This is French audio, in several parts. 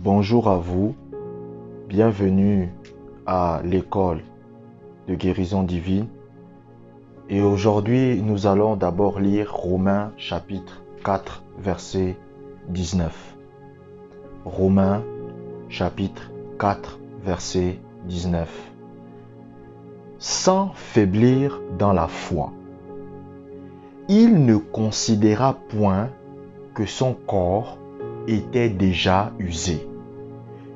Bonjour à vous, bienvenue à l'école de guérison divine. Et aujourd'hui, nous allons d'abord lire Romains chapitre 4, verset 19. Romains chapitre 4, verset 19. Sans faiblir dans la foi, il ne considéra point que son corps était déjà usé,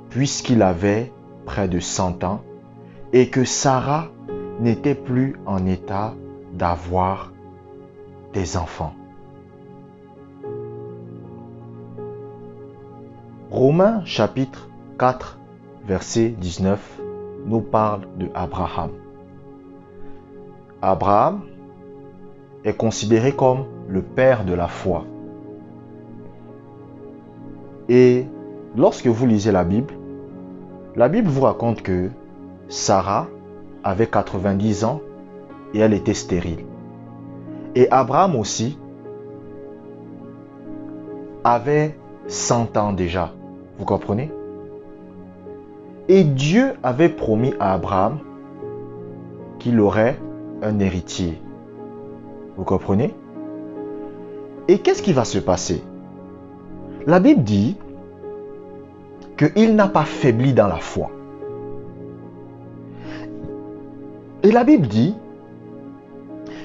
puisqu'il avait près de 100 ans, et que Sarah n'était plus en état d'avoir des enfants. Romains chapitre 4, verset 19 nous parle de Abraham. Abraham est considéré comme le père de la foi. Et lorsque vous lisez la Bible vous raconte que Sarah avait 90 ans et elle était stérile. Et Abraham aussi avait 100 ans déjà. Vous comprenez? Et Dieu avait promis à Abraham qu'il aurait un héritier. Vous comprenez? Et qu'est-ce qui va se passer? La Bible dit qu'il n'a pas faibli dans la foi. Et la Bible dit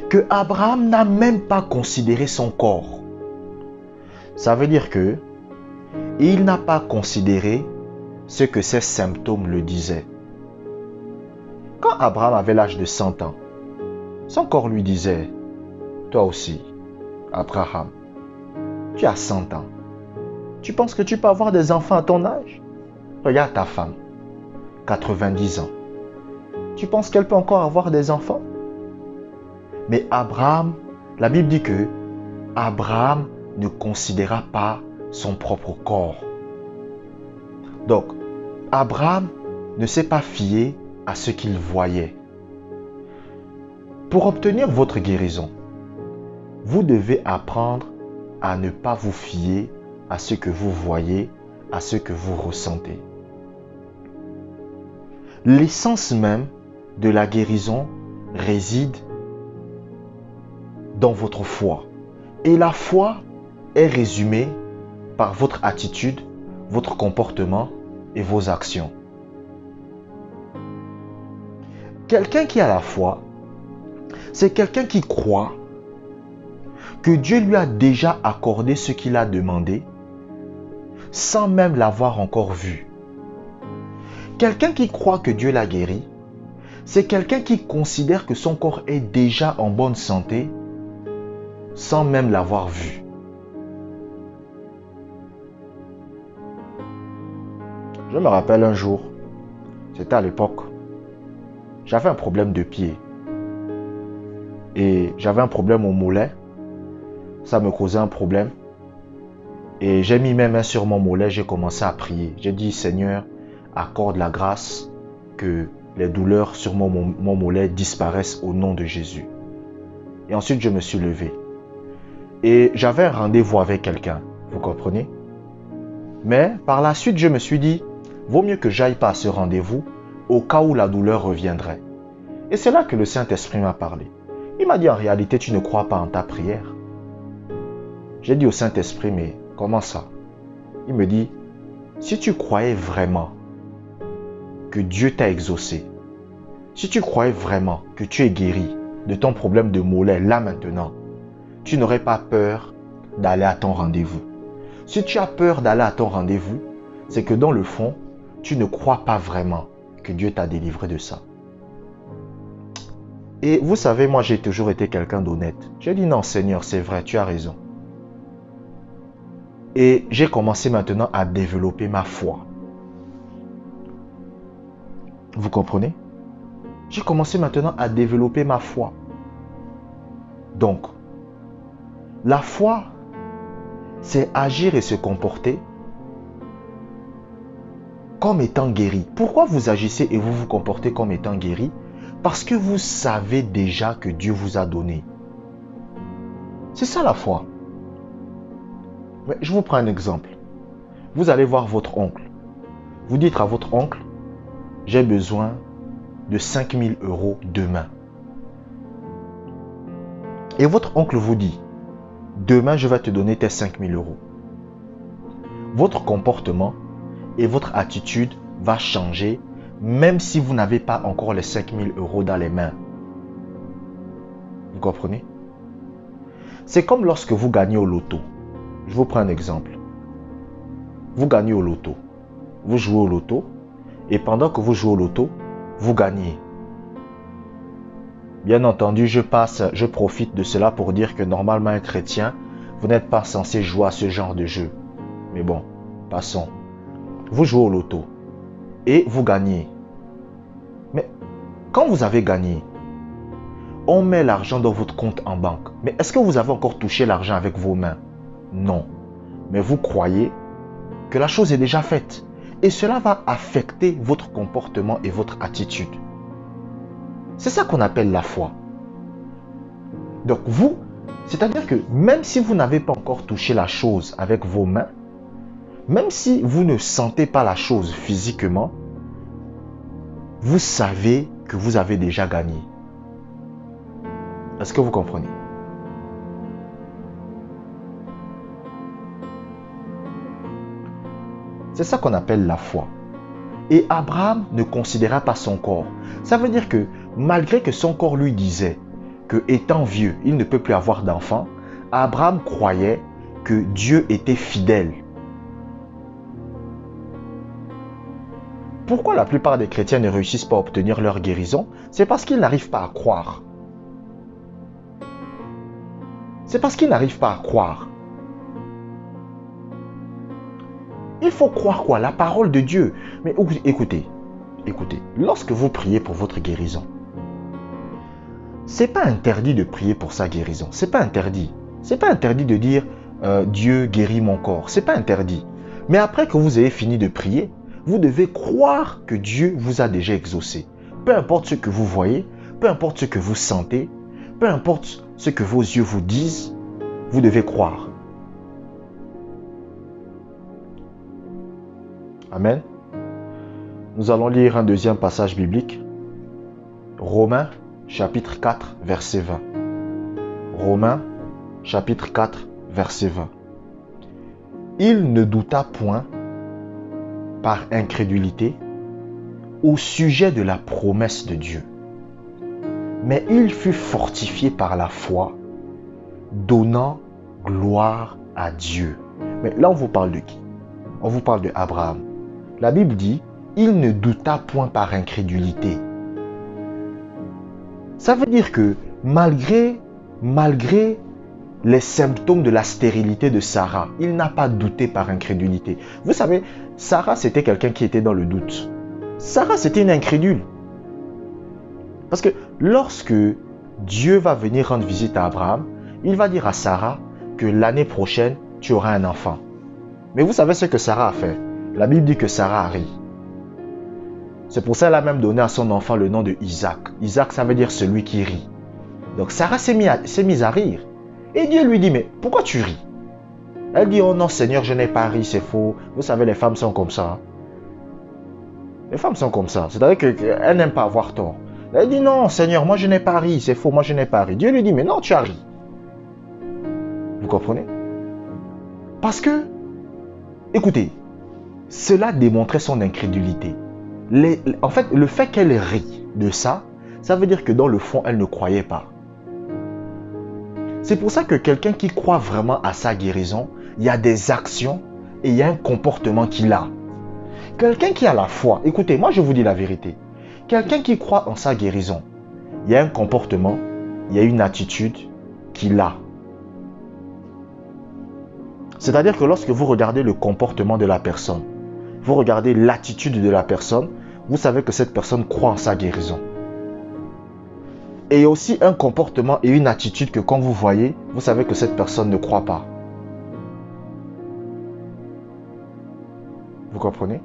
que Abraham n'a même pas considéré son corps. Ça veut dire que il n'a pas considéré ce que ses symptômes le disaient. Quand Abraham avait l'âge de 100 ans, son corps lui disait, toi aussi, Abraham, tu as 100 ans. Tu penses que tu peux avoir des enfants à ton âge? Regarde ta femme, 90 ans. Tu penses qu'elle peut encore avoir des enfants? Mais Abraham, la Bible dit que Abraham ne considéra pas son propre corps. Donc, Abraham ne s'est pas fié à ce qu'il voyait. Pour obtenir votre guérison, vous devez apprendre à ne pas vous fier à ce que vous voyez, à ce que vous ressentez. L'essence même de la guérison réside dans votre foi. Et la foi est résumée par votre attitude, votre comportement et vos actions. Quelqu'un qui a la foi, c'est quelqu'un qui croit que Dieu lui a déjà accordé ce qu'il a demandé sans même l'avoir encore vu. Quelqu'un qui croit que Dieu l'a guéri, c'est quelqu'un qui considère que son corps est déjà en bonne santé sans même l'avoir vu. Je me rappelle un jour, c'était à l'époque, j'avais un problème de pied et j'avais un problème au mollet, ça me causait un problème et j'ai mis mes mains sur mon mollet, j'ai commencé à prier. J'ai dit, Seigneur, accorde la grâce que les douleurs sur mon mollet disparaissent au nom de Jésus. Et ensuite, je me suis levé. Et j'avais un rendez-vous avec quelqu'un, vous comprenez? Mais par la suite, je me suis dit, vaut mieux que j'aille pas à ce rendez-vous au cas où la douleur reviendrait. Et c'est là que le Saint-Esprit m'a parlé. Il m'a dit, en réalité, tu ne crois pas en ta prière. J'ai dit au Saint-Esprit, mais comment ça? Il me dit, si tu croyais vraiment que Dieu t'a exaucé, si tu croyais vraiment que tu es guéri de ton problème de mollet là maintenant, tu n'aurais pas peur d'aller à ton rendez-vous. Si tu as peur d'aller à ton rendez-vous, c'est que dans le fond, tu ne crois pas vraiment que Dieu t'a délivré de ça. Et vous savez, moi j'ai toujours été quelqu'un d'honnête. J'ai dit non Seigneur, c'est vrai, tu as raison. Et j'ai commencé maintenant à développer ma foi. Vous comprenez? J'ai commencé maintenant à développer ma foi. Donc, la foi, c'est agir et se comporter comme étant guéri. Pourquoi vous agissez et vous vous comportez comme étant guéri? Parce que vous savez déjà que Dieu vous a donné. C'est ça la foi. Mais je vous prends un exemple. Vous allez voir votre oncle. Vous dites à votre oncle, j'ai besoin de 5 000 € demain. Et votre oncle vous dit, demain je vais te donner tes 5 000 €. Votre comportement et votre attitude va changer même si vous n'avez pas encore les 5 000 € dans les mains. Vous comprenez? C'est comme lorsque vous gagnez au loto. Je vous prends un exemple. Vous gagnez au loto. Vous jouez au loto et pendant que vous jouez au loto, vous gagnez. Bien entendu, je profite de cela pour dire que normalement un chrétien, vous n'êtes pas censé jouer à ce genre de jeu. Mais bon, passons. Vous jouez au loto et vous gagnez. Mais quand vous avez gagné, on met l'argent dans votre compte en banque. Mais est-ce que vous avez encore touché l'argent avec vos mains? Non. Mais vous croyez que la chose est déjà faite. Et cela va affecter votre comportement et votre attitude. C'est ça qu'on appelle la foi. Donc vous, c'est-à-dire que même si vous n'avez pas encore touché la chose avec vos mains, même si vous ne sentez pas la chose physiquement, vous savez que vous avez déjà gagné. Est-ce que vous comprenez? C'est ça qu'on appelle la foi. Et Abraham ne considéra pas son corps. Ça veut dire que malgré que son corps lui disait que étant vieux, il ne peut plus avoir d'enfants, Abraham croyait que Dieu était fidèle. Pourquoi la plupart des chrétiens ne réussissent pas à obtenir leur guérison? C'est parce qu'ils n'arrivent pas à croire. C'est parce qu'ils n'arrivent pas à croire. Il faut croire quoi? La parole de Dieu. Mais écoutez, lorsque vous priez pour votre guérison, c'est pas interdit de prier pour sa guérison. C'est pas interdit. C'est pas interdit de dire Dieu guérit mon corps. C'est pas interdit. Mais après que vous ayez fini de prier, vous devez croire que Dieu vous a déjà exaucé. Peu importe ce que vous voyez, peu importe ce que vous sentez, peu importe ce que vos yeux vous disent, vous devez croire. Amen. Nous allons lire un deuxième passage biblique. Romains, chapitre 4, verset 20. Romains, chapitre 4, verset 20. Il ne douta point par incrédulité au sujet de la promesse de Dieu, mais il fut fortifié par la foi, donnant gloire à Dieu. Mais là, on vous parle de qui? On vous parle de Abraham. La Bible dit, il ne douta point par incrédulité. Ça veut dire que malgré les symptômes de la stérilité de Sarah, il n'a pas douté par incrédulité. Vous savez, Sarah, c'était quelqu'un qui était dans le doute. Sarah, c'était une incrédule. Parce que lorsque Dieu va venir rendre visite à Abraham, il va dire à Sarah que l'année prochaine, tu auras un enfant. Mais vous savez ce que Sarah a fait? La Bible dit que Sarah a ri. C'est pour ça qu'elle a même donné à son enfant le nom de Isaac. Isaac, ça veut dire celui qui rit. Donc Sarah s'est mise à rire. Et Dieu lui dit, mais pourquoi tu ris? Elle dit, oh non Seigneur, je n'ai pas ri, c'est faux. Vous savez, les femmes sont comme ça. Les femmes sont comme ça. C'est-à-dire qu'elles n'aiment pas avoir tort. Elle dit, non Seigneur, moi je n'ai pas ri, c'est faux, moi je n'ai pas ri. Dieu lui dit, mais non, tu as ri. Vous comprenez? Parce que, écoutez, cela démontrait son incrédulité. En fait, le fait qu'elle rit de ça, ça veut dire que dans le fond, elle ne croyait pas. C'est pour ça que quelqu'un qui croit vraiment à sa guérison, il y a des actions et il y a un comportement qu'il a. Quelqu'un qui a la foi, écoutez, moi je vous dis la vérité. Quelqu'un qui croit en sa guérison, il y a un comportement, il y a une attitude qu'il a. C'est-à-dire que lorsque vous regardez le comportement de la personne, vous regardez l'attitude de la personne, vous savez que cette personne croit en sa guérison. Et il y a aussi un comportement et une attitude que quand vous voyez, vous savez que cette personne ne croit pas. Vous comprenez?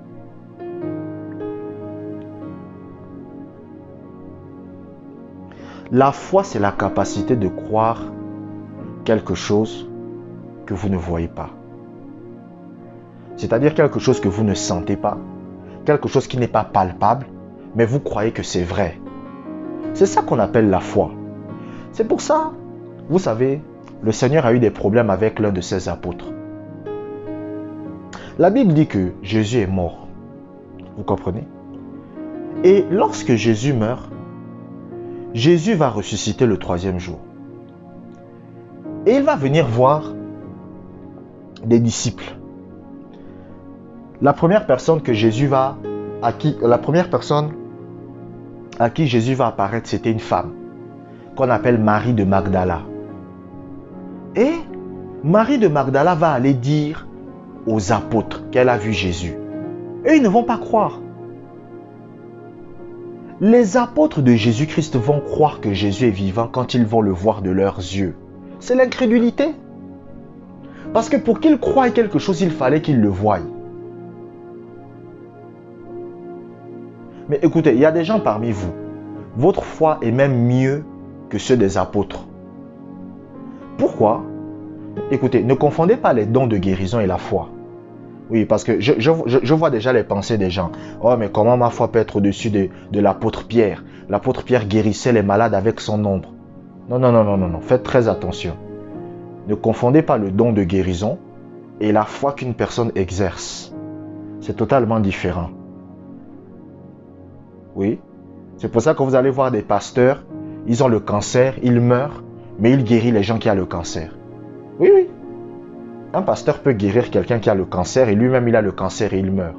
La foi, c'est la capacité de croire quelque chose que vous ne voyez pas. C'est-à-dire quelque chose que vous ne sentez pas, quelque chose qui n'est pas palpable, mais vous croyez que c'est vrai. C'est ça qu'on appelle la foi. C'est pour ça, vous savez, le Seigneur a eu des problèmes avec l'un de ses apôtres. La Bible dit que Jésus est mort. Vous comprenez? Et lorsque Jésus meurt, Jésus va ressusciter le 3e jour. Et il va venir voir des disciples. La première personne à qui Jésus va apparaître, c'était une femme qu'on appelle Marie de Magdala. Et Marie de Magdala va aller dire aux apôtres qu'elle a vu Jésus. Et ils ne vont pas croire. Les apôtres de Jésus-Christ vont croire que Jésus est vivant quand ils vont le voir de leurs yeux. C'est l'incrédulité. Parce que pour qu'ils croient quelque chose, il fallait qu'ils le voient. Mais écoutez, il y a des gens parmi vous. Votre foi est même mieux que ceux des apôtres. Pourquoi? Écoutez, ne confondez pas les dons de guérison et la foi. Oui, parce que je vois déjà les pensées des gens. Oh, mais comment ma foi peut être au-dessus de l'apôtre Pierre? L'apôtre Pierre guérissait les malades avec son ombre. Non, non, non, non, non, non. Faites très attention. Ne confondez pas le don de guérison et la foi qu'une personne exerce. C'est totalement différent. Oui. C'est pour ça que vous allez voir des pasteurs, ils ont le cancer, ils meurent, mais ils guérissent les gens qui ont le cancer. Oui, oui. Un pasteur peut guérir quelqu'un qui a le cancer et lui-même il a le cancer et il meurt.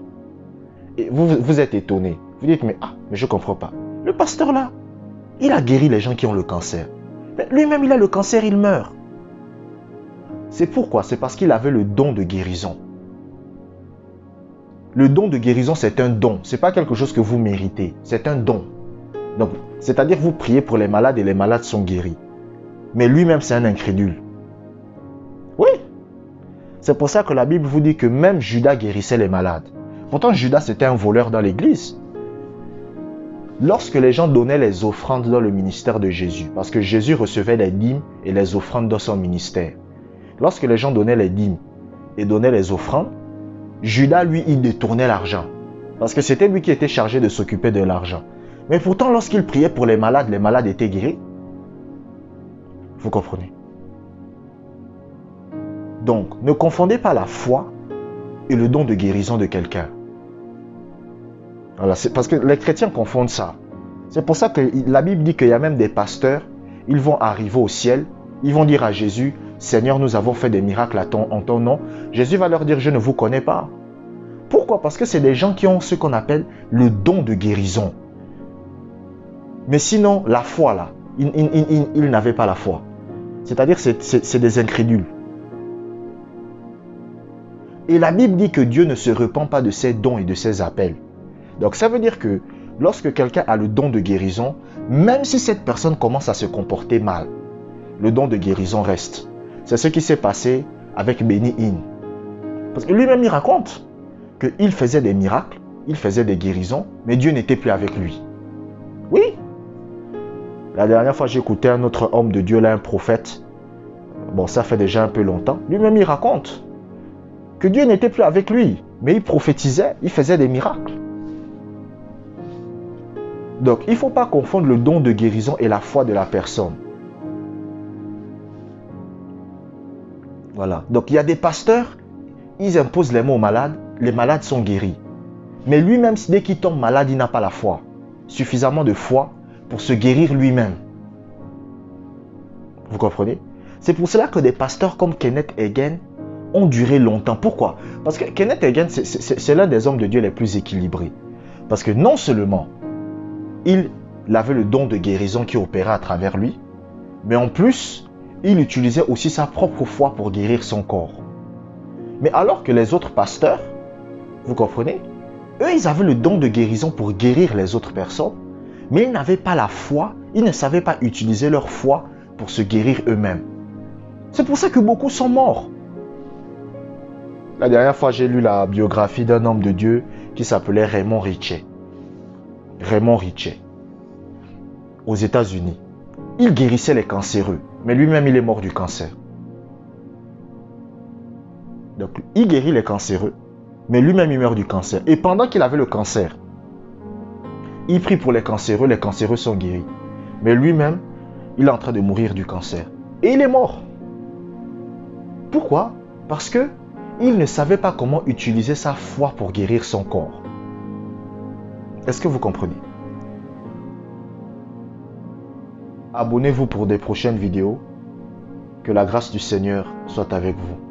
Et vous êtes étonné. Vous dites, mais je ne comprends pas. Le pasteur là, il a guéri les gens qui ont le cancer. Mais lui-même il a le cancer, il meurt. C'est pourquoi? C'est parce qu'il avait le don de guérison. Le don de guérison, c'est un don. Ce n'est pas quelque chose que vous méritez. C'est un don. Donc, c'est-à-dire vous priez pour les malades et les malades sont guéris. Mais lui-même, c'est un incrédule. Oui. C'est pour ça que la Bible vous dit que même Judas guérissait les malades. Pourtant, Judas, c'était un voleur dans l'église. Lorsque les gens donnaient les offrandes dans le ministère de Jésus, parce que Jésus recevait les dîmes et les offrandes dans son ministère. Lorsque les gens donnaient les dîmes et donnaient les offrandes, Judas, lui, il détournait l'argent. Parce que c'était lui qui était chargé de s'occuper de l'argent. Mais pourtant, lorsqu'il priait pour les malades étaient guéris. Vous comprenez? Donc, ne confondez pas la foi et le don de guérison de quelqu'un. Voilà, c'est parce que les chrétiens confondent ça. C'est pour ça que la Bible dit qu'il y a même des pasteurs, ils vont arriver au ciel, ils vont dire à Jésus, Seigneur, nous avons fait des miracles en ton nom. Jésus va leur dire, je ne vous connais pas. Pourquoi? Parce que c'est des gens qui ont ce qu'on appelle le don de guérison. Mais sinon, la foi là, ils n'avaient pas la foi. C'est-à-dire, c'est des incrédules. Et la Bible dit que Dieu ne se repent pas de ses dons et de ses appels. Donc ça veut dire que lorsque quelqu'un a le don de guérison, même si cette personne commence à se comporter mal, le don de guérison reste. C'est ce qui s'est passé avec Benny Hinn. Parce que lui-même il raconte qu'il faisait des miracles, il faisait des guérisons, mais Dieu n'était plus avec lui. Oui. La dernière fois, j'écoutais un autre homme de Dieu, là, un prophète. Bon, ça fait déjà un peu longtemps. Lui-même, il raconte que Dieu n'était plus avec lui, mais il prophétisait, il faisait des miracles. Donc, il ne faut pas confondre le don de guérison et la foi de la personne. Voilà. Donc, il y a des pasteurs, ils imposent les mots aux malades, les malades sont guéris. Mais lui-même, dès qu'il tombe malade, il n'a pas la foi. Suffisamment de foi pour se guérir lui-même. Vous comprenez? C'est pour cela que des pasteurs comme Kenneth Hagin ont duré longtemps. Pourquoi? Parce que Kenneth Hagin, c'est l'un des hommes de Dieu les plus équilibrés. Parce que non seulement il avait le don de guérison qui opérait à travers lui, mais en plus, il utilisait aussi sa propre foi pour guérir son corps. Mais alors que les autres pasteurs, vous comprenez, eux, ils avaient le don de guérison pour guérir les autres personnes, mais ils n'avaient pas la foi, ils ne savaient pas utiliser leur foi pour se guérir eux-mêmes. C'est pour ça que beaucoup sont morts. La dernière fois, j'ai lu la biographie d'un homme de Dieu qui s'appelait Raymond Ritchie. Raymond Ritchie. Aux États-Unis. Il guérissait les cancéreux, mais lui-même, il est mort du cancer. Donc, il guérit les cancéreux, Mais lui-même, il meurt du cancer. Et pendant qu'il avait le cancer, il prie pour les cancéreux sont guéris. Mais lui-même, il est en train de mourir du cancer. Et il est mort. Pourquoi? Parce que il ne savait pas comment utiliser sa foi pour guérir son corps. Est-ce que vous comprenez? Abonnez-vous pour des prochaines vidéos. Que la grâce du Seigneur soit avec vous.